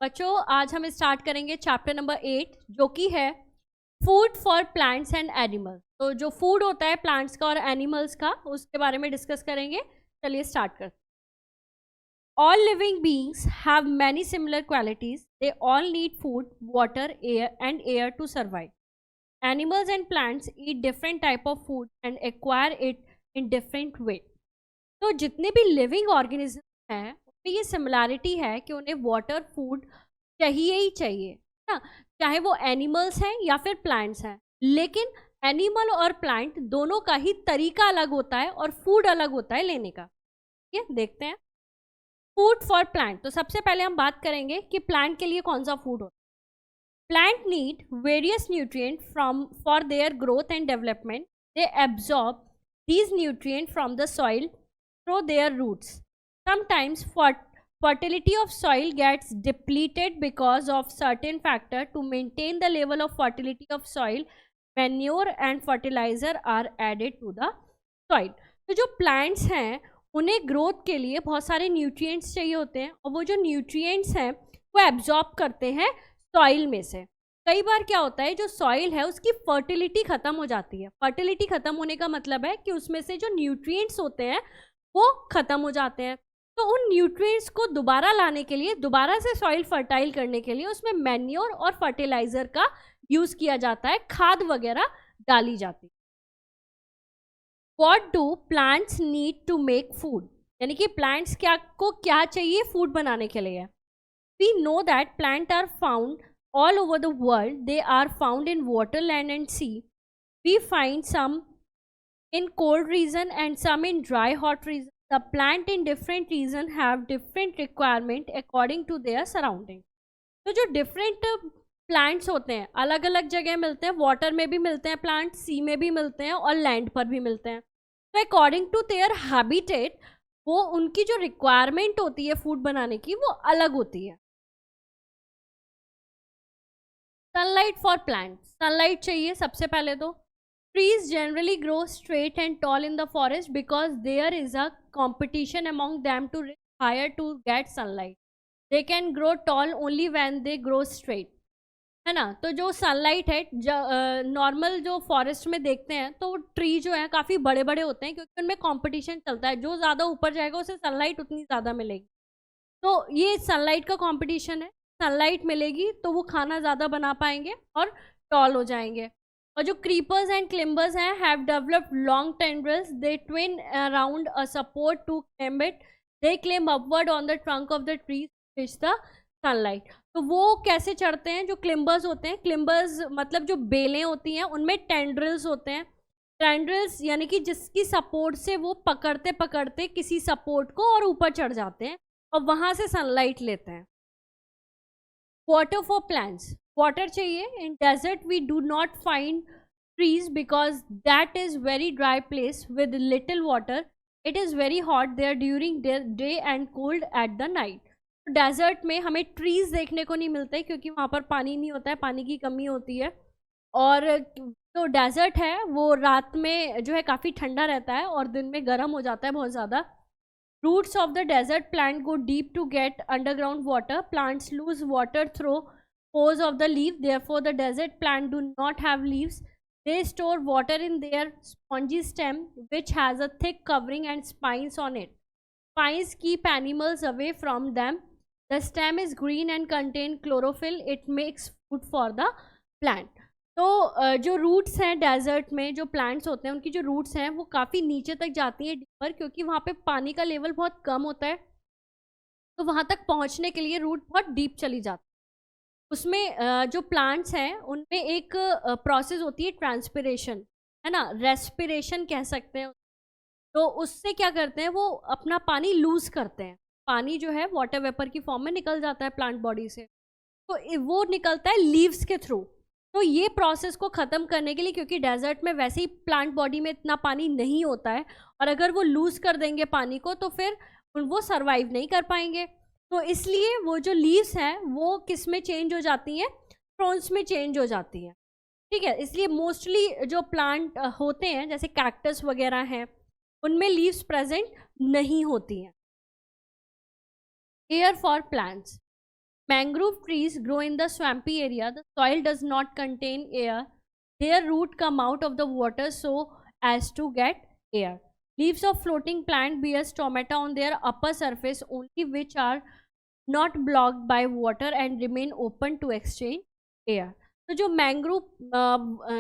बच्चों आज हम स्टार्ट करेंगे चैप्टर नंबर 8 जो कि है food for plants and animals. तो जो फूड होता है प्लांट्स का और एनिमल्स का उसके बारे में डिस्कस करेंगे। चलिए स्टार्ट करते हैं। All living beings have many similar qualities. They all need food, water, air to survive. Animals and plants eat different type of food and acquire it in different way. तो जितने भी living organism हैं उनमें ये similarity है कि उन्हें water food चाहिए ही चाहिए ना, चाहे वो एनिमल्स हैं या फिर प्लांट्स हैं। लेकिन एनिमल और प्लांट दोनों का ही तरीका अलग होता है और फूड अलग होता है लेने का। ये देखते हैं फूड फॉर प्लांट। तो सबसे पहले हम बात करेंगे कि प्लांट के लिए कौन सा फूड होता है। Plant need various nutrient from for their growth and development. They absorb these nutrients from the soil through their roots. Sometimes fertility of soil gets depleted because of certain factor. To maintain the level of fertility of soil, manure and fertilizer are added to the soil. तो जो plants हैं उन्हें growth के लिए बहुत सारे nutrients चाहिए होते हैं और वो जो न्यूट्रिएंट्स हैं वो एब्जॉर्ब करते हैं सॉइल में से। कई बार क्या होता है जो सॉइल है उसकी फर्टिलिटी खत्म हो जाती है। फर्टिलिटी खत्म होने का मतलब है कि उसमें से जो न्यूट्रिएंट्स होते हैं वो खत्म हो जाते हैं। तो उन न्यूट्रिएंट्स को दोबारा लाने के लिए, दोबारा से सॉइल फर्टाइल करने के लिए उसमें मैन्योर और फर्टिलाइजर का यूज किया जाता है, खाद वगैरह डाली जाती है। What do plants need to make food, यानी कि प्लांट्स को क्या चाहिए फूड बनाने के लिए। We know that plant are found all over the world. They are found in water, land and sea. We find some in cold region and some in dry hot region. The plant in different region have different requirement according to their surrounding. तो जो different plants होते हैं अलग अलग जगह मिलते हैं, water में भी मिलते हैं प्लांट, sea में भी मिलते हैं और land पर भी मिलते हैं। तो according to their habitat वो उनकी जो requirement होती है फूड बनाने की वो अलग होती है। सनलाइट फॉर प्लांट, सनलाइट चाहिए सबसे पहले तो। Trees generally grow straight and tall in the forest because there is a competition among them to higher to get sunlight. They can grow tall only when they grow straight, है ना। तो जो sunlight है normal जो forest में देखते हैं तो ट्री जो है काफ़ी बड़े बड़े होते हैं क्योंकि उनमें कॉम्पिटिशन चलता है, जो ज़्यादा ऊपर जाएगा उसे सनलाइट उतनी ज़्यादा मिलेगी। तो ये सनलाइट का कॉम्पिटिशन है, सनलाइट मिलेगी तो वो खाना ज़्यादा बना पाएंगे और टॉल हो जाएंगे। और जो क्रीपर्स एंड क्लिम्बर्स हैं have developed long tendrils, they twine around a support to climb it, they climb upward on the trunk of the tree which the sunlight. तो वो कैसे चढ़ते हैं, जो क्लिम्बर्स होते हैं, क्लिम्बर्स मतलब जो बेलें होती हैं उनमें टेंड्रिल्स होते हैं। टेंड्रिल्स यानी कि जिसकी सपोर्ट से वो पकड़ते पकड़ते किसी सपोर्ट को और ऊपर चढ़ जाते हैं और वहाँ से सनलाइट लेते हैं। वाटर फॉर प्लांट्स, वाटर चाहिए। In desert we do not find trees because that is very dry place with little water. It is very hot there during day and cold at the night. Desert में हमें trees देखने को नहीं मिलते क्योंकि वहाँ पर पानी नहीं होता है, पानी की कमी होती है। और तो डेजर्ट है वो रात में जो है काफ़ी ठंडा रहता है और दिन में गर्म हो जाता है बहुत ज़्यादा। Roots of the desert plant go deep to get underground water. Plants lose water through pores of the leaf. Therefore, the desert plant do not have leaves. They store water in their spongy stem, which has a thick covering and spines on it. Spines keep animals away from them. The stem is green and contain chlorophyll. It makes food for the plant. तो जो roots हैं desert में, जो plants होते हैं उनकी जो roots हैं वो काफ़ी नीचे तक जाती हैं डीपर, क्योंकि वहाँ पे पानी का लेवल बहुत कम होता है। तो वहाँ तक पहुँचने के लिए रूट बहुत डीप चली जाती है। उसमें जो प्लांट्स हैं उनमें एक प्रोसेस होती है ट्रांसपिरेशन, है ना, रेस्पिरेशन कह सकते हैं। तो उससे क्या करते हैं वो अपना पानी लूज़ करते हैं। पानी जो है वाटर वेपर की फॉर्म में निकल जाता है प्लांट बॉडी से, तो वो निकलता है लीव्स के थ्रू। तो ये प्रोसेस को ख़त्म करने के लिए, क्योंकि डेजर्ट में वैसे ही प्लांट बॉडी में इतना पानी नहीं होता है और अगर वो लूज़ कर देंगे पानी को तो फिर वो सरवाइव नहीं कर पाएंगे। तो इसलिए वो जो लीव्स हैं वो किस में चेंज हो जाती हैं, फ्रॉन्स में चेंज हो जाती हैं, ठीक है। इसलिए मोस्टली जो प्लांट होते हैं जैसे कैक्टस वगैरह हैं उनमें लीव्स प्रेजेंट नहीं होती हैं। Air for plants, Mangrove trees grow in the swampy area. The soil does not contain air. Their root come out of the water so as to get air. Leaves of floating plant bear stomata on their upper surface only, which are not blocked by water and remain open to exchange air. तो जो mangrove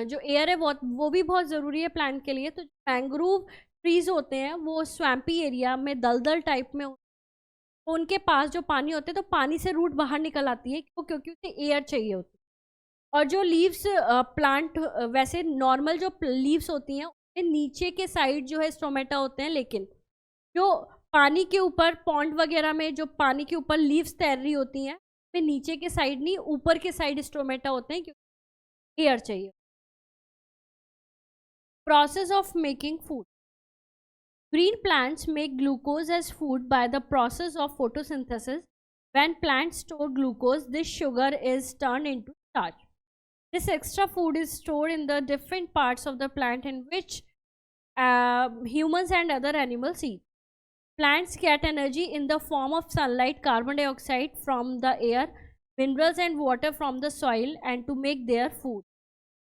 जो air है वो भी बहुत ज़रूरी है plant के लिए. तो मैंग्रोव ट्रीज होते हैं वो स्वैम्पी एरिया में दलदल टाइप में, तो उनके पास जो पानी होते हैं तो पानी से रूट बाहर निकल आती है क्योंकि उसे एयर चाहिए होती है. और जो लीव्स प्लांट वैसे नॉर्मल जो लीव्स होती हैं उनके नीचे के साइड जो है स्टोमेटा होते हैं, लेकिन जो पानी के ऊपर पॉन्ड वगैरह में जो पानी के ऊपर लीव्स तैर रही होती हैं वे नीचे के साइड नहीं ऊपर के साइड स्टोमेटा होते हैं क्योंकि एयर चाहिए. Process of making food. Green plants make glucose as food by the process of photosynthesis. When plants store glucose, this sugar is turned into starch. This extra food is stored in the different parts of the plant in which humans and other animals eat. Plants get energy in the form of sunlight, carbon dioxide from the air, minerals and water from the soil, and to make their food.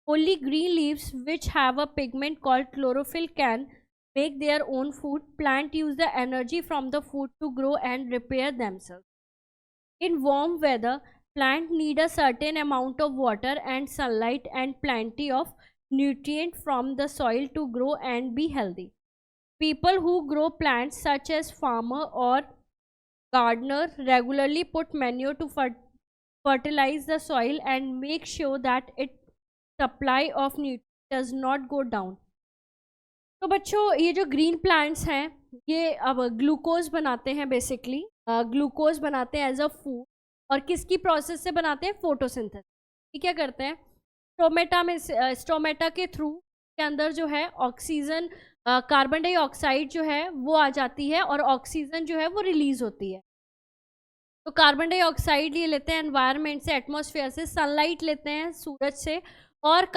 Only green leaves, which have a pigment called chlorophyll, can make their own food. Plants use the energy from the food to grow and repair themselves. In warm weather, plants need a certain amount of water and sunlight and plenty of nutrient from the soil to grow and be healthy. People who grow plants, such as farmer or gardener, regularly put manure to fertilize the soil and make sure that its supply of nutrients does not go down. तो बच्चों ये जो green plants हैं ये अब glucose बनाते हैं, basically glucose बनाते हैं एज अ फूड. और किसकी प्रोसेस से बनाते हैं? फोटोसिंथेसिस. ये क्या करते हैं? स्टोमेटा के थ्रू के अंदर जो है ऑक्सीजन कार्बन डाइऑक्साइड जो है वो आ जाती है और ऑक्सीजन जो है वो रिलीज होती है. तो कार्बन डाइऑक्साइड ये लेते हैं एनवायरनमेंट से, एटमॉस्फेयर से, सनलाइट लेते हैं सूरज से, और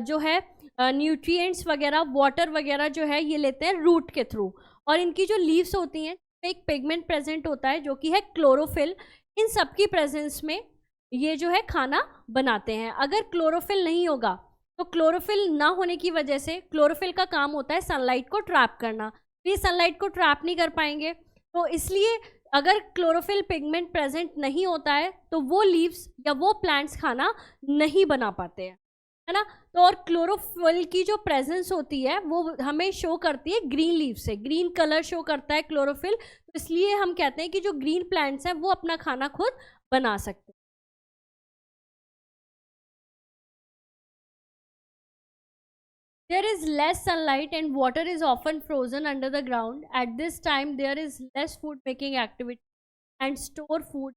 जो है न्यूट्रिएंट्स वगैरह वाटर वगैरह जो है ये लेते हैं रूट के थ्रू. और इनकी जो लीव्स होती हैं एक पिगमेंट प्रेजेंट होता है जो कि है क्लोरोफिल. इन सब की प्रेजेंस में ये जो है खाना बनाते हैं. अगर क्लोरोफिल नहीं होगा तो क्लोरोफिल ना होने की वजह से, क्लोरोफिल का काम होता है सनलाइट को ट्रैप करना, तो ये सनलाइट को ट्रैप नहीं कर पाएंगे. तो इसलिए अगर क्लोरोफिल पिगमेंट प्रेजेंट नहीं होता है तो वो लीव्स या वो प्लांट्स खाना नहीं बना पाते हैं, है ना. तो और क्लोरोफिल की जो प्रेजेंस होती है वो हमें शो करती है ग्रीन लीव से, ग्रीन कलर शो करता है क्लोरोफिल. तो इसलिए हम कहते हैं कि जो ग्रीन प्लांट्स हैं वो अपना खाना खुद बना सकते हैं. There is less sunlight and water is often frozen under the ground. At this time, there is less food making activity and store food.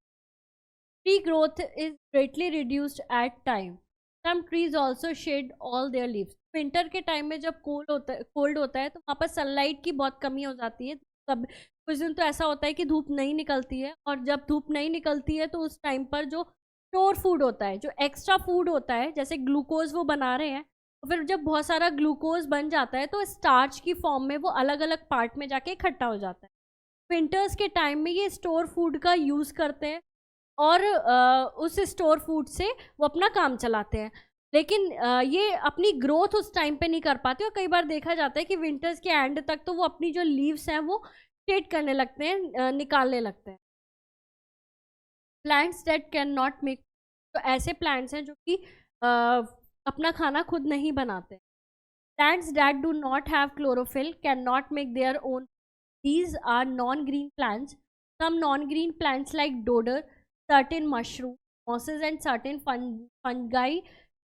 Tree growth is greatly reduced at time. Some trees also shed all their leaves. Winter के time में जब cold होता है तो वहाँ पर sunlight की बहुत कमी हो जाती है. तब कुछ दिन तो ऐसा होता है कि धूप नहीं निकलती है, और जब धूप नहीं निकलती है तो उस टाइम पर जो स्टोर फूड होता है, जो एक्स्ट्रा फूड होता है, जैसे ग्लूकोज वो बना रहे हैं, तो फिर जब बहुत सारा ग्लूकोज बन जाता है तो स्टार्च की फॉर्म में वो अलग अलग पार्ट में जाके इकट्ठा हो जाता है. विंटर्स के टाइम में ये स्टोर फूड का यूज़ करते हैं और उस स्टोर फूड से वो अपना काम चलाते हैं. लेकिन ये अपनी ग्रोथ उस टाइम पे नहीं कर पाते, और कई बार देखा जाता है कि विंटर्स के एंड तक तो वो अपनी जो लीव्स हैं वो शेड करने लगते हैं, निकालने लगते हैं. Plants that can not make, तो ऐसे प्लांट्स हैं जो कि अपना खाना खुद नहीं बनाते. Plants that do not have chlorophyll can not make their own. These are non green plants. Some non green plants like dodder, certain mushroom, mosses and certain fungi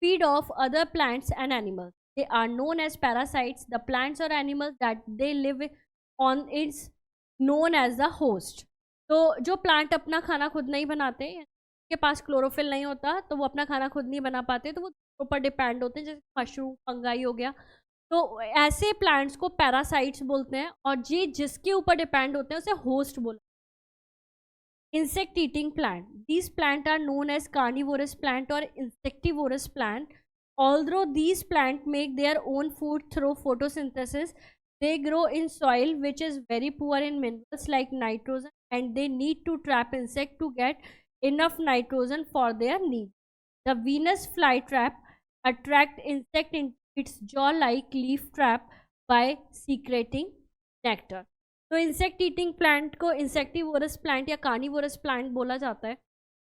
feed off other plants and animals. They are known as parasites. The plants or animals that they live on is known as the host. तो जो plant अपना खाना खुद नहीं बनाते, के पास chlorophyll नहीं होता, तो वो अपना खाना खुद नहीं बना पाते, तो वो ऊपर डिपेंड होते हैं, जैसे मशरूम, फंगाई हो गया. तो ऐसे प्लांट्स को पैरासाइट्स बोलते हैं, और ये जिसके ऊपर डिपेंड होते हैं उसे होस्ट बोलते हैं. Insect eating plant. These plants are known as carnivorous plant or insectivorous plant. Although these plants make their own food through photosynthesis, they grow in soil which is very poor in minerals like nitrogen, and they need to trap insect to get enough nitrogen for their needs. The Venus flytrap attract insect into its jaw-like leaf trap by secreting nectar. तो insect eating plant को insectivorous plant या carnivorous plant बोला जाता है.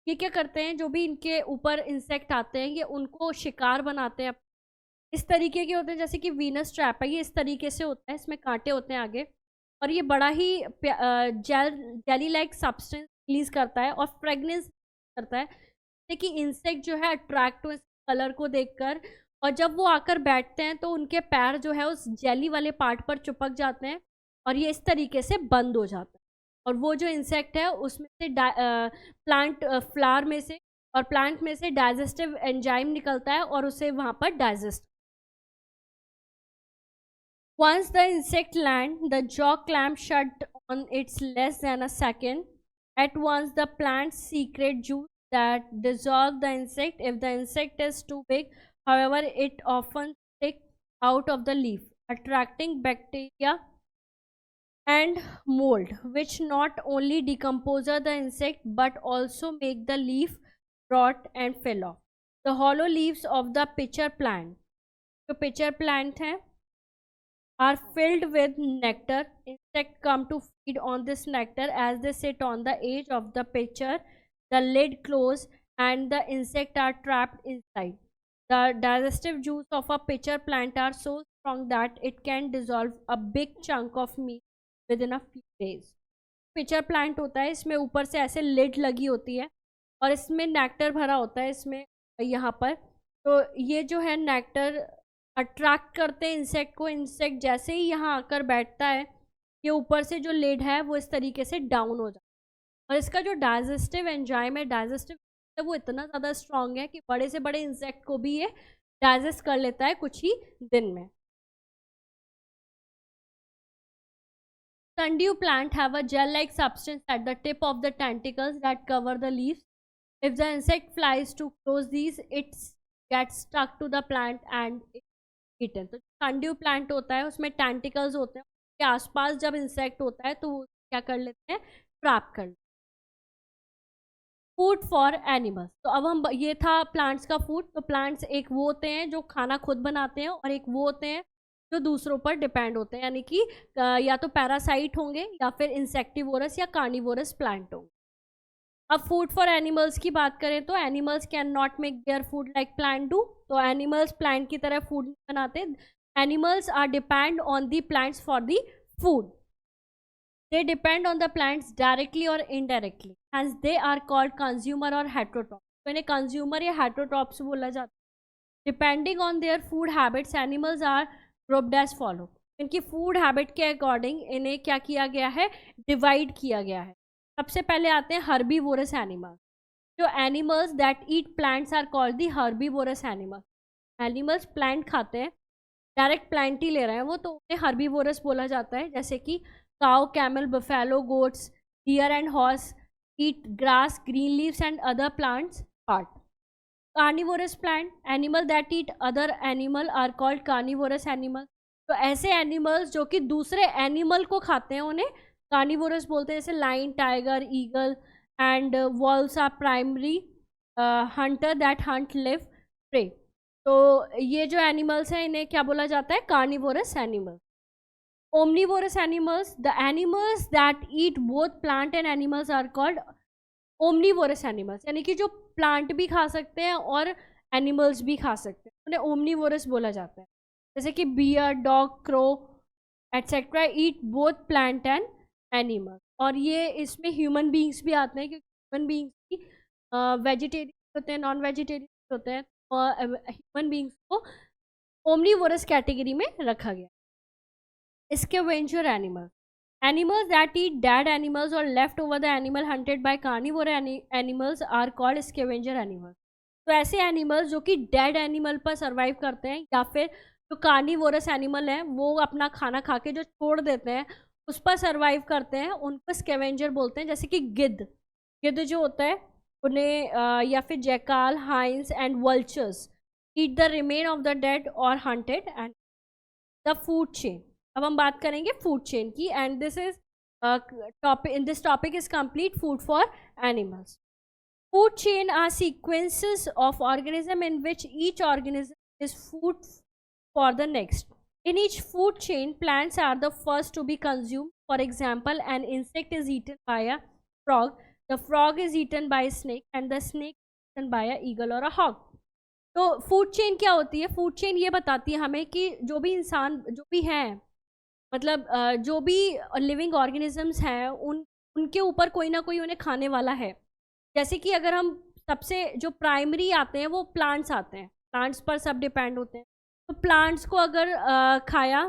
ये क्या करते हैं, जो भी इनके ऊपर इंसेक्ट आते हैं ये उनको शिकार बनाते हैं. इस तरीके के होते हैं, जैसे कि वीनस ट्रैप है, ये इस तरीके से होता है, इसमें कांटे होते हैं आगे, और ये बड़ा ही जेली लाइक सब्सटेंस रिलीज करता है और फ्रेगनेंस करता है, जैसे कि इंसेक्ट जो है अट्रैक्ट हो इस कलर को देखकर, और जब वो आकर बैठते हैं तो उनके पैर जो है उस जेली वाले पार्ट पर चिपक जाते हैं और ये इस तरीके से बंद हो जाता है. और वो जो इंसेक्ट है उसमें से प्लांट फ्लावर में से और प्लांट में से डाइजेस्टिव एंजाइम निकलता है और उसे वहां पर digest. Once the insect land, the jaw clamp shut on its less than a second. At once, the plants secrete juice that dissolve the insect. If the insect is too big, however, it often sticks out of the leaf, attracting bacteria and mold, which not only decompose the insect but also make the leaf rot and fall off. The hollow leaves of the pitcher plant, जो pitcher plant है, are filled with nectar. Insects come to feed on this nectar as they sit on the edge of the pitcher. The lid closes and the insects are trapped inside. The digestive juice of a pitcher plant are so strong that it can dissolve a big chunk of meat within a few days. Pitcher plant होता है, इसमें ऊपर से ऐसे lid लगी होती है और इसमें नेक्टर भरा होता है इसमें यहाँ पर. तो ये जो है नेक्टर अट्रैक्ट करते हैं इंसेक्ट को. इंसेक्ट जैसे ही यहाँ आकर बैठता है, ये ऊपर से जो लिड है वो इस तरीके से डाउन हो जाता है और इसका जो डाइजेस्टिव एंजाइम है, डाइजेस्टिव वो इतना ज़्यादा स्ट्रॉन्ग है कि बड़े से बड़े इंसेक्ट को भी ये डाइजेस्ट कर लेता है कुछ ही दिन में. Sundew plant have a gel-like substance at the tip of the tentacles that cover the leaves. If the insect flies too close these, it gets stuck to the plant and eaten. तो sundew plant होता है, उसमें tentacles होते हैं, उसके आसपास जब insect होता है तो वो क्या कर लेते हैं, ट्रैप कर लेते हैं. Food for animals. तो अब हम, ये था प्लांट्स का फूड. तो प्लांट्स एक वो होते हैं जो खाना खुद बनाते हैं और एक वो होते हैं जो दूसरों पर डिपेंड होते हैं, यानी कि या तो पैरासाइट होंगे या फिर इंसेक्टिवोरस या कार्निवोरस प्लांट होंगे. अब फूड फॉर एनिमल्स की बात करें तो animals can not make their food like plant do. तो एनिमल्स प्लांट की तरह फूड नहीं बनाते. Animals are depend on the plants for the food. They depend on the plants directly or indirectly. Hence, they are called consumer or heterotrophs. तो इन्हें consumer या heterotrophs बोला जाता है. Depending on their food habits, animals are grouped as follow. इनकी food habit के according इन्हें क्या किया गया है, divide किया गया है. सबसे पहले आते हैं herbivorous animals. जो animals that eat plants are called the herbivorous animals. Animals plant खाते हैं, direct plant ही ले रहे हैं वो, तो उन्हें herbivorous बोला जाता है. जैसे कि cow, camel, buffalo, goats, deer and horse eat grass, green leaves and other plants part. Carnivorous plant, animal that eat other animal are called carnivorous animal. तो ऐसे एनिमल्स जो कि दूसरे एनिमल को खाते हैं उन्हें कार्निवोरस बोलते हैं. जैसे lion, tiger, eagle and owls are primary hunter that hunt live prey. तो ये जो एनिमल्स हैं इन्हें क्या बोला जाता है, carnivorous animal. Omnivorous animals, the animals that eat both plant and animals are called omnivorous animals. यानी कि जो प्लांट भी खा सकते हैं और एनिमल्स भी खा सकते हैं, उन्हें ओमनीवोरस बोला जाता है. जैसे कि bear, dog, crow etcetera eat both plant and animal. और ये इसमें ह्यूमन बींग्स भी आते हैं, क्योंकि ह्यूमन बींग्स भी वेजिटेरियन होते हैं, नॉन वेजिटेरियन होते हैं, और ह्यूमन बींग्स को ओमनीवोरस कैटेगरी में रखा गया. Scavenger animals. Animals that eat dead animals or left over the animal hunted by carnivore animals are called scavenger animals. तो ऐसे एनिमल्स जो कि डेड एनिमल पर सर्वाइव करते हैं या फिर जो कार्निवोरस एनिमल हैं वो अपना खाना खा के जो छोड़ देते हैं उस पर सर्वाइव करते हैं, उनको स्केवेंजर बोलते हैं. जैसे कि गिद्ध, गिद्ध जो होता है उन्हें या फिर jackal, hyenas and vultures eat the remain of the dead और hunted. And the food chain. अब हम बात करेंगे फूड चेन की. And this is topic, in this topic is complete food for animals. Food chain are sequences of organism in which each organism is food for the next. In each food chain, plants are the first to be consumed. For example, an insect is eaten by a frog, the frog is eaten by a snake, and the snake is eaten by a eagle or a hawk. तो food chain क्या होती है? Food chain ये बताती है हमें कि जो भी इंसान जो भी हैं, मतलब जो भी लिविंग ऑर्गेनिजम्स हैं, उनके ऊपर कोई ना कोई उन्हें खाने वाला है. जैसे कि अगर हम सबसे जो प्राइमरी आते हैं वो प्लांट्स आते हैं, प्लांट्स पर सब डिपेंड होते हैं. तो प्लांट्स को अगर खाया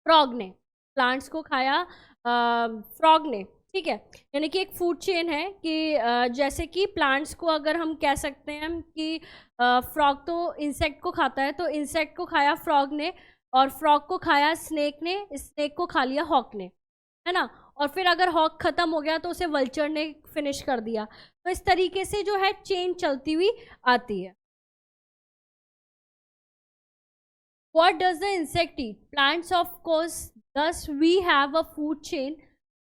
फ्रॉग ने, प्लांट्स को खाया फ्रॉग ने, ठीक है. यानी कि एक फूड चेन है कि जैसे कि प्लांट्स को अगर हम कह सकते हैं कि फ्रॉग तो इंसेक्ट को खाता है, तो इंसेक्ट को खाया फ्रॉग ने, और फ्रॉग को खाया स्नेक ने, स्नेक को खा लिया हॉक ने, है ना. और फिर अगर हॉक खत्म हो गया तो उसे वल्चर ने फिनिश कर दिया. तो इस तरीके से जो है चेन चलती हुई आती है. What does the insect eat? Plants, of course. Thus, we have a food chain.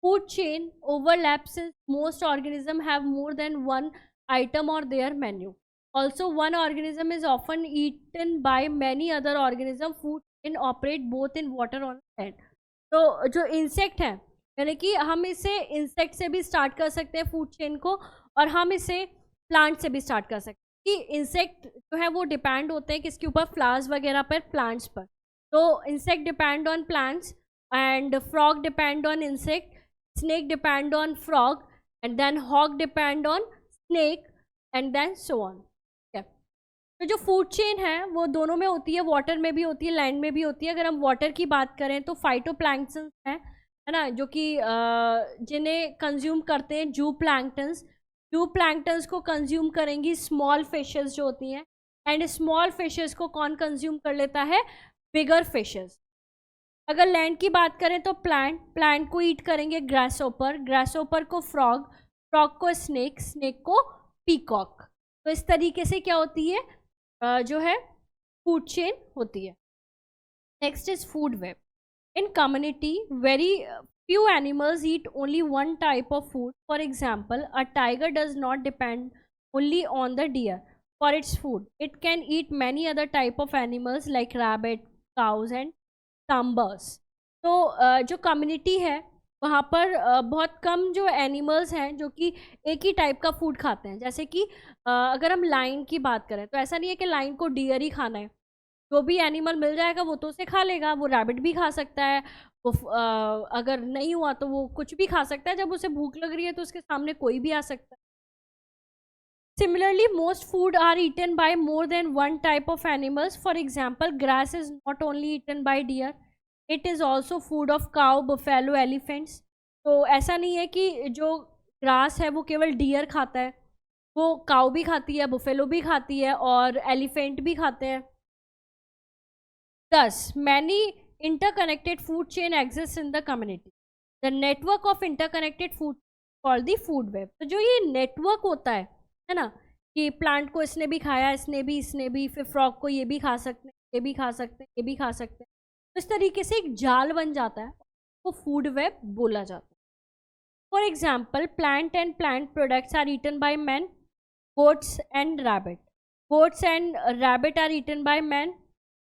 Food chain overlaps since most organisms have more than one item on their menu. Also, one organism is often eaten by many other organisms. Food chain operate both in water and land. तो जो insect है, यानी कि हम इसे insect से भी start कर सकते हैं फूड चेन को, और हम इसे प्लांट से भी स्टार्ट कर सकते हैं. कि इंसेक्ट जो है वो डिपेंड होते हैं किसके ऊपर? फ्लावर्स वगैरह पर, प्लांट्स पर. तो insect depend on plants, and frog depend on insect, snake depend on frog, and then hawk depend on snake, and then so on. okay. तो जो फूड चेन है वो दोनों में होती है, वाटर में भी होती है, लैंड में भी होती है. अगर हम वाटर की बात करें तो फाइटोप्लैंक्टन्स है ना, जो कि जिन्हें कंज्यूम करते हैं जू प्लैंक्टन्स. जू प्लैंक्टन्स को कंज्यूम करेंगी स्मॉल फिशेस जो होती हैं, एंड स्मॉल फिशेस को कौन कंज्यूम कर लेता है? बिगर फिशेस. अगर लैंड की बात करें तो प्लांट को ईट करेंगे ग्रासओपर को फ्रॉग को स्नेक को पीकॉक. तो इस तरीके से क्या होती है जो है फूड चेन होती है. Next is food web. In community very few animals eat only one type of food. For example, a tiger does not depend only on the deer for its food. It can eat many other type of animals like rabbit, cows and सांबर्स. तो जो community है वहाँ पर बहुत कम जो animals हैं जो कि एक ही टाइप का फूड खाते हैं. जैसे कि अगर हम लाइन की बात करें तो ऐसा नहीं है कि लाइन को डियर ही खाना है. जो भी एनिमल मिल जाएगा वो तो उसे खा लेगा. वो रैबिट भी खा सकता है, वो अगर नहीं हुआ तो वो कुछ भी खा सकता है. जब उसे भूख लग रही है तो उसके सामने कोई भी आ सकता है. Similarly, most food are eaten by more than one type of animals. For example, grass is not only eaten by deer, it is also food of cow, buffalo, elephants. तो ऐसा नहीं है कि जो ग्रास है वो केवल डियर खाता है, वो काउ भी खाती है, बुफेलो भी खाती है, और एलिफेंट भी खाते हैं. Thus, many interconnected food chain exists in the community. The network of interconnected food called the food web. तो जो ये नेटवर्क होता है ना, कि प्लांट को इसने भी खाया, इसने भी, फिर फ्रॉग को ये भी खा सकते हैं, ये भी खा सकते हैं, ये भी खा सकते हैं. तो इस तरीके से एक जाल बन जाता है, वो फूड वेब बोला जाता है. For example, plant and plant products are eaten by man, goats and rabbit. Goats and rabbit are eaten by man.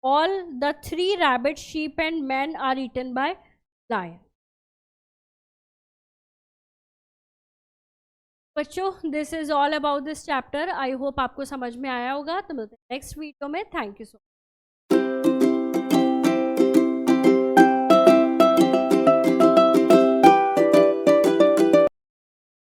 All the 3 rabbits, sheep and men are eaten by lion. बच्चों, this is all about this chapter. I hope आपको समझ में आया होगा. तो मिलते हैं next video में. Thank you so much.